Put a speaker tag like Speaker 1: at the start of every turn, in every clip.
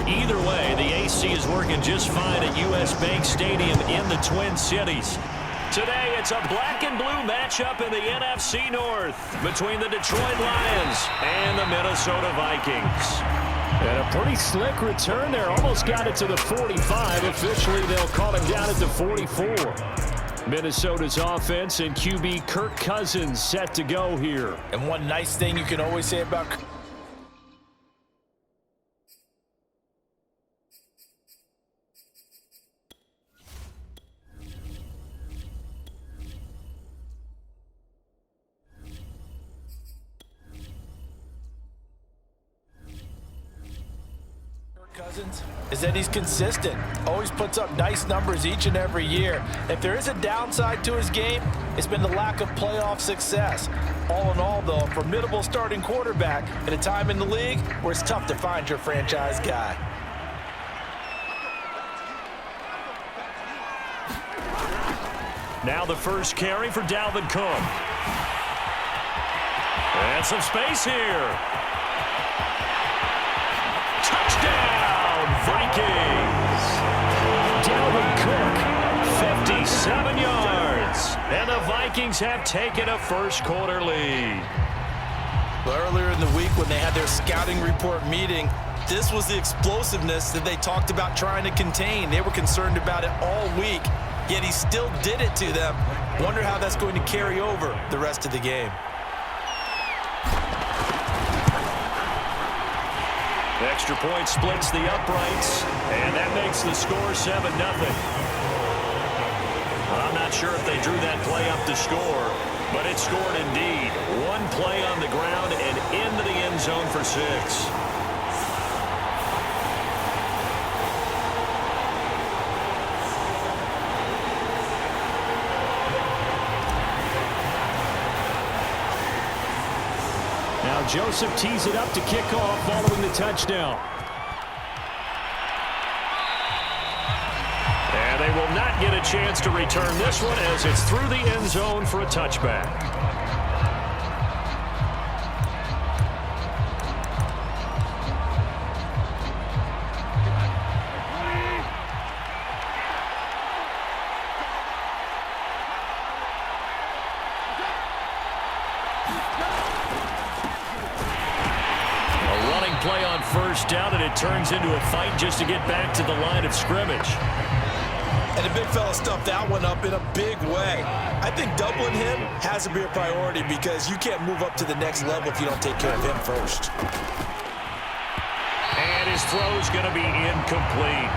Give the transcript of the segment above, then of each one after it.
Speaker 1: Either way, the AC is working just fine at U.S. Bank Stadium in the Twin Cities. Today, it's a black and blue matchup in the NFC North between the Detroit Lions and the Minnesota Vikings. And a pretty slick return there. Almost got it to the 45. Officially, they'll call him down at the 44. Minnesota's offense and QB Kirk Cousins set to go here.
Speaker 2: And one nice thing you can always say about Cousins is that he's consistent, always puts up nice numbers each and every year. If there is a downside to his game, it's been the lack of playoff success. All in all, though, a formidable starting quarterback at a time in the league where it's tough to find your franchise guy.
Speaker 1: Now the first carry for Dalvin Cook. And some space here. Vikings. Dalvin Cook, 57 yards. And the Vikings have taken a first-quarter lead.
Speaker 2: Well, earlier in the week when they had their scouting report meeting, this was the explosiveness that they talked about trying to contain. They were concerned about it all week, yet he still did it to them. Wonder how that's going to carry over the rest of the game.
Speaker 1: Extra point splits the uprights, and that makes the score 7-0. I'm not sure if they drew that play up to score, but it scored indeed. One play on the ground and into the end zone for 6. Now Joseph tees it up to kick off following the touchdown. And they will not get a chance to return this one as it's through the end zone for a touchback. Play on first down, and it turns into a fight just to get back to the line of scrimmage.
Speaker 2: And the big fella stuffed that one up in a big way. I think doubling him has to be a priority because you can't move up to the next level if you don't take care of him first.
Speaker 1: And his throw's going to be incomplete.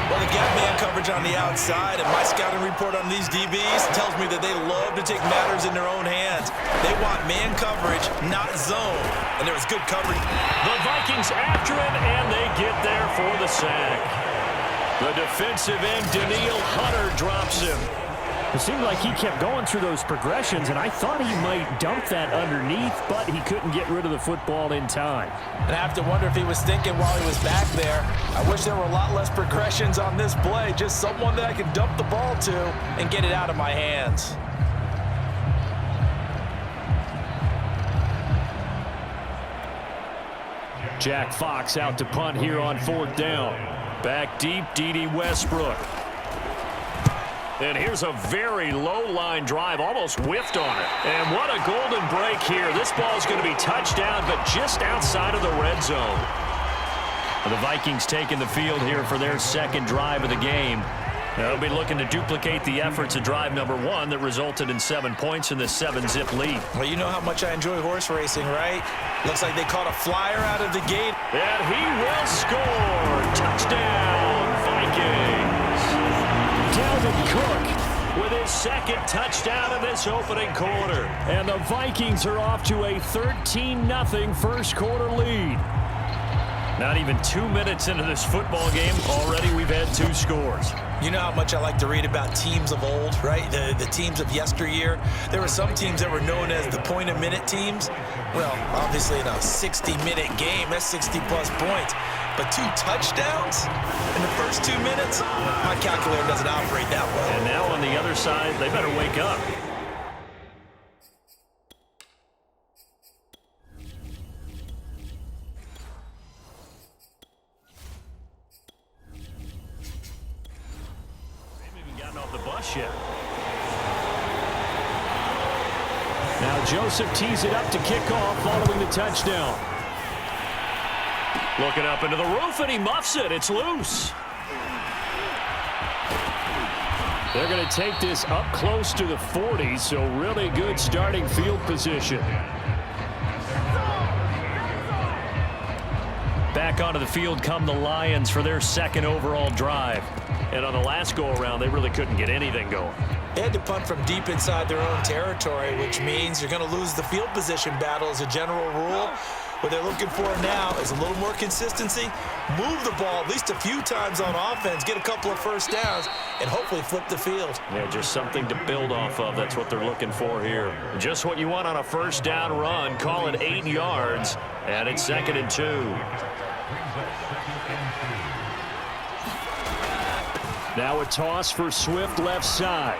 Speaker 2: Well, they got man coverage on the outside, and my scouting report on these DBs tells me that they love to take matters in their own hands. They want man coverage, not zone, and there was good coverage.
Speaker 1: The Vikings after him, and they get there for the sack. The defensive end, Daniil Hunter, drops him.
Speaker 3: It seemed like he kept going through those progressions, and I thought he might dump that underneath, but he couldn't get rid of the football in time.
Speaker 2: And I have to wonder if he was thinking while he was back there, I wish there were a lot less progressions on this play, just someone that I could dump the ball to and get it out of my hands.
Speaker 1: Jack Fox out to punt here on 4th down. Back deep, D.D. Westbrook. And here's a very low-line drive, almost whiffed on it. And what a golden break here. This ball is going to be touchdown, but just outside of the red zone. The Vikings taking the field here for their second drive of the game. They'll be looking to duplicate the efforts of drive number 1 that resulted in 7 points in this 7-zip lead.
Speaker 2: Well, you know how much I enjoy horse racing, right? Looks like they caught a flyer out of the gate.
Speaker 1: And he will score. Touchdown, Vikings. Dalvin Cook with his second touchdown of this opening quarter. And the Vikings are off to a 13-0 first-quarter lead. Not even 2 minutes into this football game, already we've had 2 scores.
Speaker 2: You know how much I like to read about teams of old, right? The teams of yesteryear. There were some teams that were known as the point-a-minute teams. Well, obviously in a 60-minute game, that's 60-plus points. But 2 touchdowns in the first 2 minutes? My calculator doesn't operate that well.
Speaker 1: And now on the other side, they better wake up.
Speaker 3: formation. Now Joseph tees it up to kick off following the touchdown.
Speaker 1: Looking up into the roof, and he muffs it. It's loose.
Speaker 3: They're going to take this up close to the 40, so really good starting field position.
Speaker 1: Back onto the field come the Lions for their second overall drive. And on the last go-around, they really couldn't get anything going.
Speaker 2: They had to punt from deep inside their own territory, which means you're going to lose the field position battle as a general rule. What they're looking for now is a little more consistency, move the ball at least a few times on offense, get a couple of first downs, and hopefully flip the field.
Speaker 1: Yeah, just something to build off of. That's what they're looking for here. Just what you want on a first down run. Call it 8 yards, and it's 2nd and 2.
Speaker 3: Now a toss for Swift left side.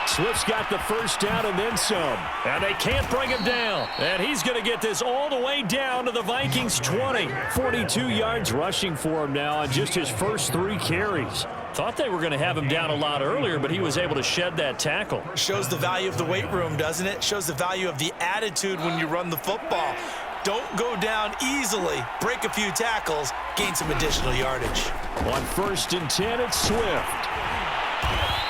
Speaker 3: Swift's got the first down and then some.
Speaker 1: And they can't bring him down.
Speaker 3: And he's going to get this all the way down to the Vikings 20. 42 yards rushing for him now on just his first 3 carries.
Speaker 1: Thought they were going to have him down a lot earlier, but he was able to shed that tackle.
Speaker 2: Shows the value of the weight room, doesn't it? Shows the value of the attitude when you run the football. Don't go down easily. Break a few tackles. Gain some additional yardage.
Speaker 3: On 1st and 10, it's Swift.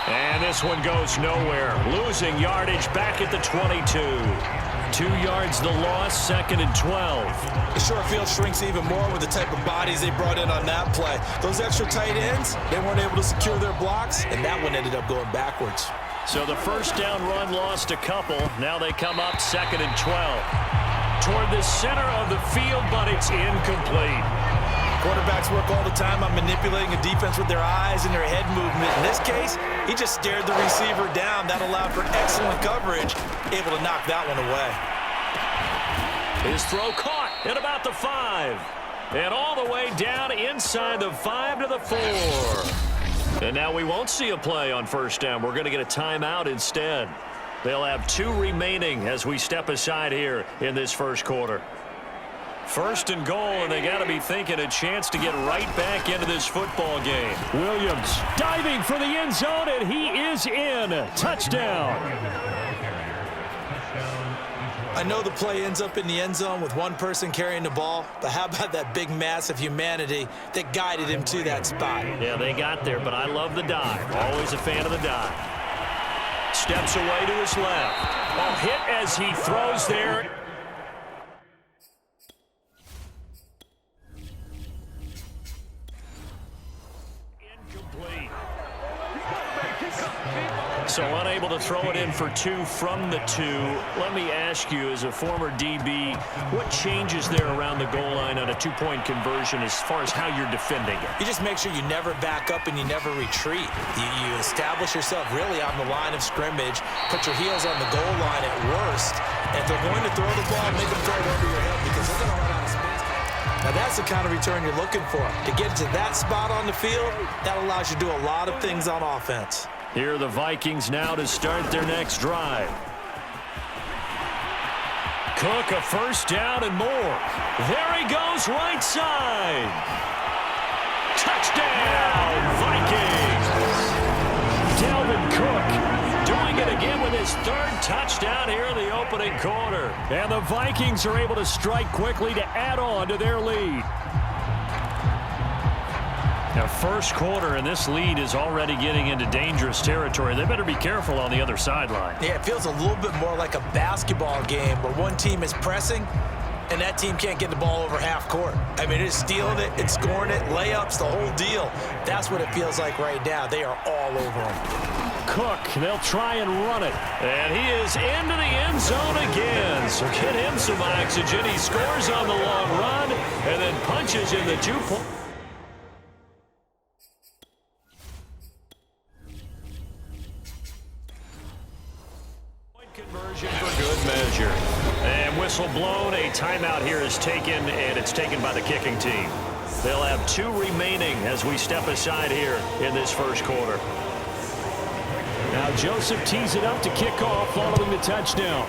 Speaker 1: And this one goes nowhere. Losing yardage back at the 22. 2 yards the loss, 2nd and 12.
Speaker 2: The short field shrinks even more with the type of bodies they brought in on that play. Those extra tight ends, they weren't able to secure their blocks, and that one ended up going backwards.
Speaker 1: So the first down run lost a couple. Now they come up 2nd and 12. Toward the center of the field, but it's incomplete.
Speaker 2: Quarterbacks work all the time on manipulating a defense with their eyes and their head movement. In this case, he just stared the receiver down. That allowed for excellent coverage, able to knock that one away.
Speaker 1: His throw caught at about the 5. And all the way down inside the 5 to the 4. And now we won't see a play on first down. We're going to get a timeout instead. They'll have 2 remaining as we step aside here in this first quarter. 1st and goal, and they got to be thinking a chance to get right back into this football game.
Speaker 3: Williams diving for the end zone, and he is in. Touchdown.
Speaker 2: I know the play ends up in the end zone with one person carrying the ball, but how about that big mass of humanity that guided him to that spot?
Speaker 1: Yeah, they got there, but I love the dive. Always a fan of the dive. Steps away to his left. Oh, hit as he throws there. Incomplete. So unable to throw it in for 2 from the 2. Let me ask you, as a former DB, what changes there around the goal line on a 2-point conversion as far as how you're defending it?
Speaker 2: You just make sure you never back up and you never retreat. You establish yourself really on the line of scrimmage, put your heels on the goal line at worst, and if they're going to throw the ball, make them throw it over your head because they're going to run out of space. Now that's the kind of return you're looking for. To get to that spot on the field, that allows you to do a lot of things on offense.
Speaker 1: Here are the Vikings now to start their next drive. Cook, a first down and more. There he goes, right side. Touchdown, Vikings. Dalvin Cook doing it again with his 3rd touchdown here in the opening quarter.
Speaker 3: And the Vikings are able to strike quickly to add on to their lead.
Speaker 1: Now, first quarter, and this lead is already getting into dangerous territory. They better be careful on the other sideline.
Speaker 2: Yeah, it feels a little bit more like a basketball game where one team is pressing and that team can't get the ball over half court. I mean, it's stealing it, it's scoring it, layups, the whole deal. That's what it feels like right now. They are all over him.
Speaker 3: Cook, they'll try and run it.
Speaker 1: And he is into the end zone again. So get him some oxygen. He scores on the long run and then punches in the 2-point. Conversion for good measure. And whistle blown. A timeout here is taken, and it's taken by the kicking team. They'll have 2 remaining as we step aside here in this first quarter.
Speaker 3: Now Joseph tees it up to kick off following the touchdown.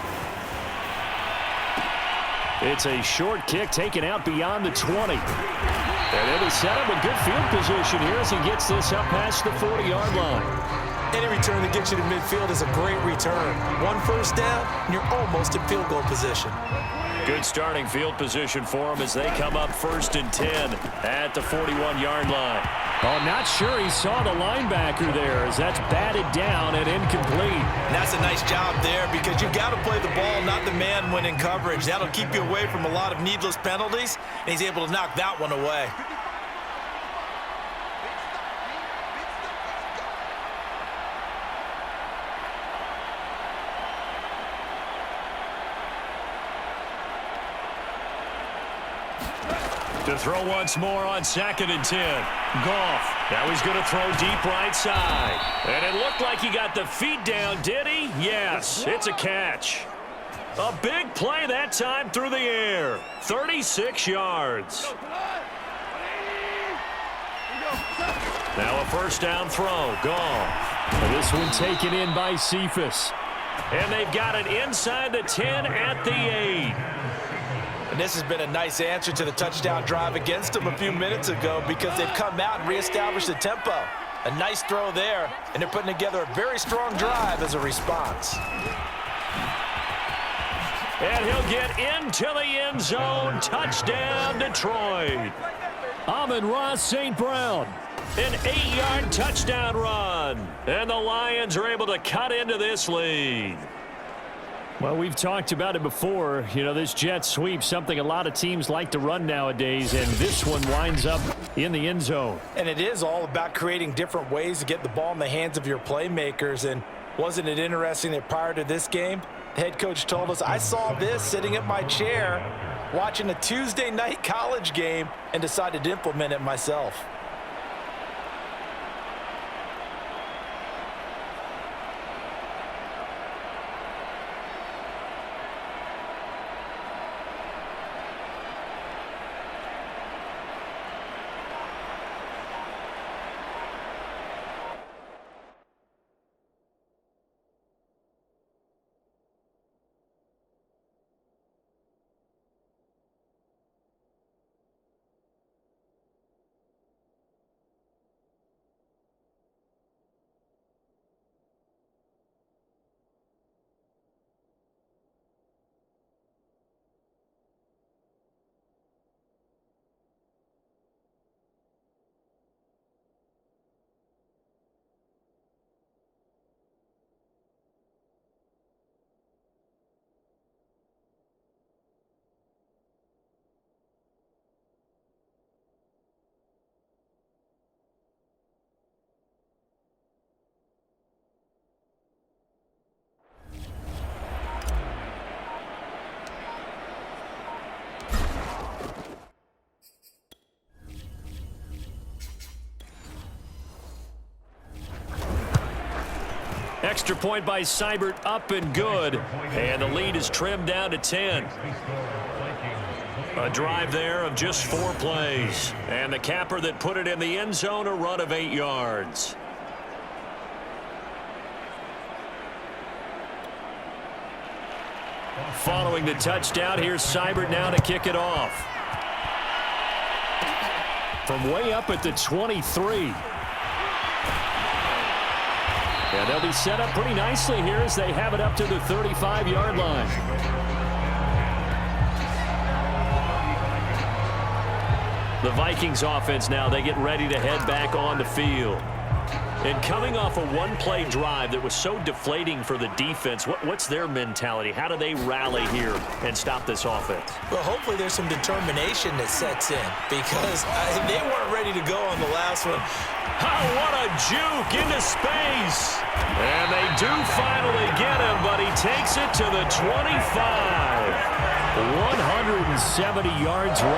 Speaker 3: It's a short kick taken out beyond the 20. And then he set up a good field position here as he gets this up past the 40-yard line.
Speaker 2: Any return that gets you to midfield is a great return. One first down, and you're almost in field goal position.
Speaker 1: Good starting field position for them as they come up 1st and 10 at the 41-yard line.
Speaker 3: Oh, not sure he saw the linebacker there as that's batted down and incomplete.
Speaker 2: And that's a nice job there because you've got to play the ball, not the man when in coverage. That'll keep you away from a lot of needless penalties, and he's able to knock that one away.
Speaker 1: To throw once more on 2nd and 10. Goff. Now he's going to throw deep right side. And it looked like he got the feet down, did he? Yes, it's a catch. A big play that time through the air. 36 yards. Now a first down throw. Goff.
Speaker 3: And this one taken in by Cephas.
Speaker 1: And they've got it inside the 10 at the 8.
Speaker 2: And this has been a nice answer to the touchdown drive against them a few minutes ago because they've come out and reestablished the tempo. A nice throw there, and they're putting together a very strong drive as a response.
Speaker 1: And he'll get into the end zone. Touchdown, Detroit.
Speaker 3: Amon-Ra St. Brown.
Speaker 1: An 8-yard touchdown run. And the Lions are able to cut into this lead.
Speaker 3: Well, we've talked about it before. You know, this jet sweep, something a lot of teams like to run nowadays, and this one winds up in the end zone.
Speaker 2: And it is all about creating different ways to get the ball in the hands of your playmakers. And wasn't it interesting that prior to this game, the head coach told us, I saw this sitting at my chair watching a Tuesday night college game and decided to implement it myself.
Speaker 1: Extra point by Seibert, up and good. And the lead is trimmed down to 10. A drive there of just 4 plays. And the capper that put it in the end zone, a run of 8 yards. Following the touchdown, here's Seibert now to kick it off.
Speaker 3: From way up at the 23. And they'll be set up pretty nicely here as they have it up to the 35-yard line.
Speaker 1: The Vikings offense now, they get ready to head back on the field. And coming off a one-play drive that was so deflating for the defense, what's their mentality? How do they rally here and stop this offense?
Speaker 2: Well, hopefully there's some determination that sets in because they weren't ready to go on the last one.
Speaker 1: Oh, what a juke into space. And they do finally get him, but he takes it to the 25.
Speaker 3: 170 yards rushing.